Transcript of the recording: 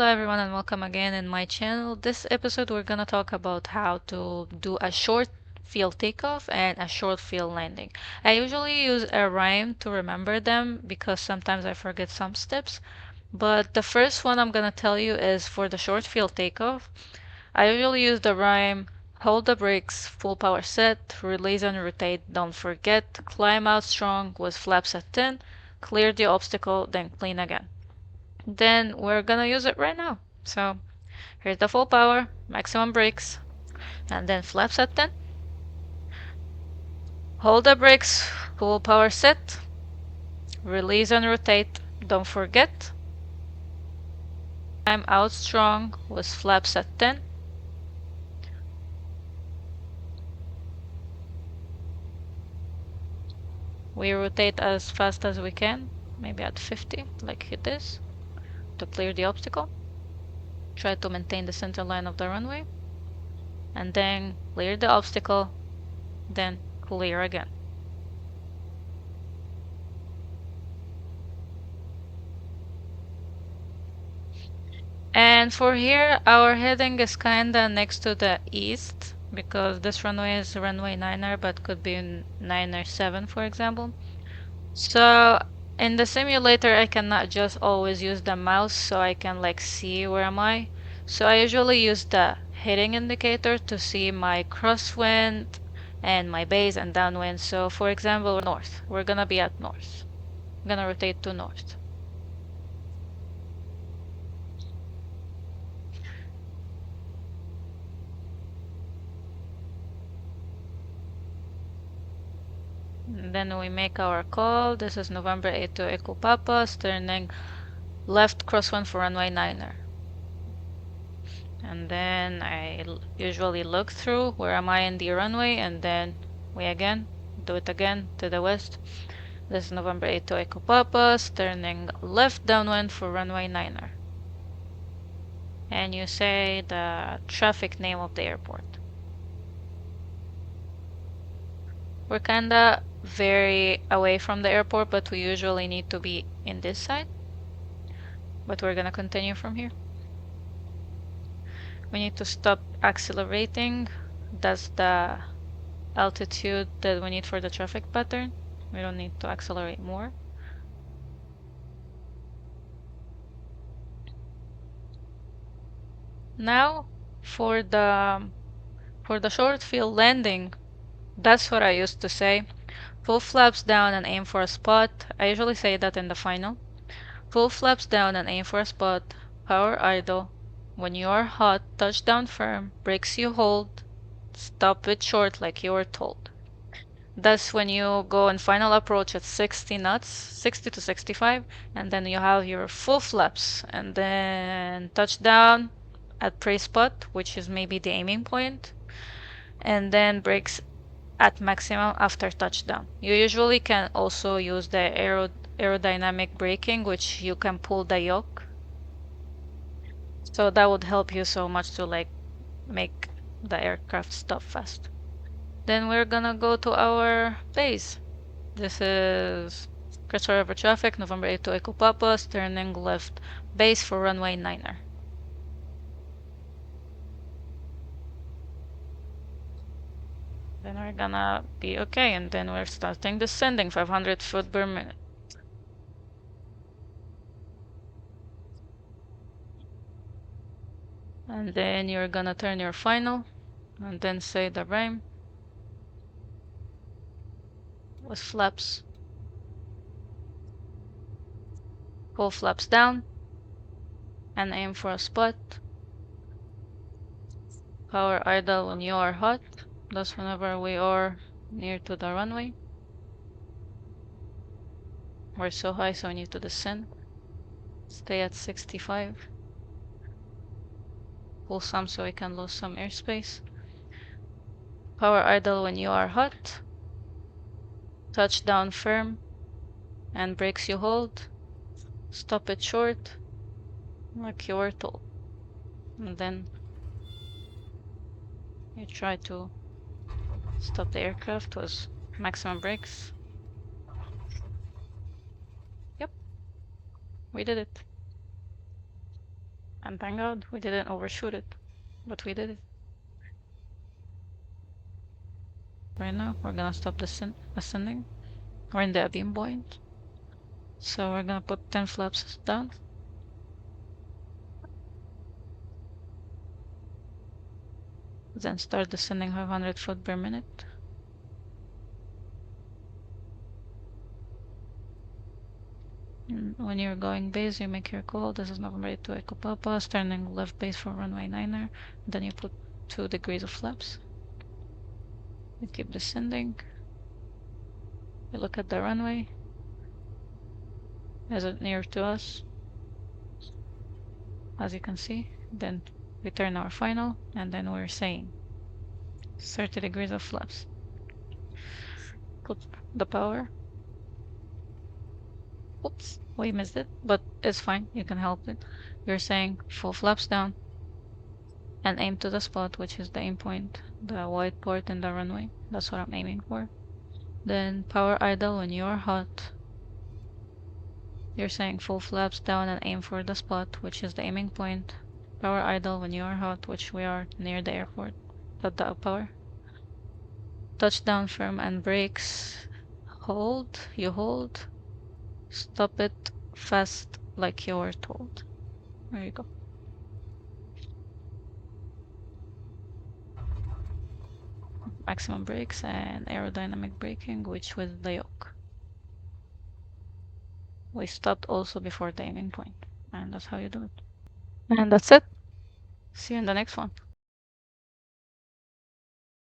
Hello everyone and welcome again in my channel. This episode we're gonna talk about how to do a short field takeoff and a short field landing. I usually use a rhyme to remember them because sometimes I forget some steps. But the first one I'm gonna tell you is for the short field takeoff. I usually use the rhyme: hold the brakes, full power set, release and rotate, don't forget, climb out strong with flaps at 10, clear the obstacle, then clean again. Then we're gonna use it right now. So here's the full power, maximum brakes, and then flaps at 10. Hold the brakes, full power set, release and rotate, don't forget. I'm out strong with flaps at 10. We rotate as fast as we can, maybe at 50, like this, to clear the obstacle. Try to maintain the center line of the runway, and then clear the obstacle, then clear again. And for here, our heading is kinda next to the east because this runway is runway 9er but could be 9er 7, for example. So in the simulator, I cannot just always use the mouse so I can like see where am I. So I usually use the heading indicator to see my crosswind and my base and downwind. So for example, north. We're gonna be at north. I'm gonna rotate to north. And then we make our call. This is November 8 to Echo Papa, turning left crosswind for runway 9er. And then I usually look through where am I in the runway, and then we again do it again to the west. This is November 8 to Echo Papa, turning left downwind for runway 9er. And you say the traffic name of the airport. We're kinda very away from the airport, but we usually need to be in this side. But we're gonna continue from here. We need to stop accelerating. That's the altitude that we need for the traffic pattern. We don't need to accelerate more. Now for the short field landing, that's what I used to say. Full flaps down and aim for a spot. I usually say that in the final. Full flaps down and aim for a spot. Power idle. When you are hot, touch down firm. Brakes you hold. Stop it short like you were told. That's when you go in final approach at 60 knots, 60 to 65, and then you have your full flaps, and then touch down at prey spot, which is maybe the aiming point, and then brakes at maximum after touchdown. You usually can also use the aerodynamic braking, which you can pull the yoke. So that would help you so much to like make the aircraft stop fast. Then we're gonna go to our base. This is Crystal River traffic, November 8 to Echo Papa, turning left base for runway 9er. Then we're gonna be okay, and then we're starting descending 500 foot per minute. And then you're gonna turn your final, and then say the rhyme with flaps. Pull flaps down and aim for a spot. Power idle when you are hot. That's whenever we are near to the runway. We're so high, so we need to descend. Stay at 65. Pull some so we can lose some airspace. Power idle when you are hot. Touch down firm. And brakes you hold. Stop it short, like you were told. And then you try to stop the aircraft with maximum brakes. Yep, we did it. And thank God we didn't overshoot it, but we did it. Right now, we're gonna stop ascending. We're in the beam point. So we're gonna put 10 flaps down. Then start descending 500 foot per minute. And when you're going base, you make your call. This is November to Echo Papa, turning left base for runway 9er. Then you put 2 degrees of flaps. You keep descending. You look at the runway. Is it near to us? As you can see. Then we turn our final, and then we're saying 30 degrees of flaps. Put the power. Oops, we missed it, but it's fine. You can help it. You're saying full flaps down and aim to the spot, which is the aim point, the white port in the runway. That's what I'm aiming for. Then power idle when you're hot. You're saying full flaps down and aim for the spot, which is the aiming point. Power idle when you're hot, which we are near the airport. At the up power. Touchdown firm and brakes. Hold, you hold. Stop it fast like you were told. There you go. Maximum brakes and aerodynamic braking, which with the yoke. We stopped also before the aiming point, and that's how you do it. And that's it. See you in the next one.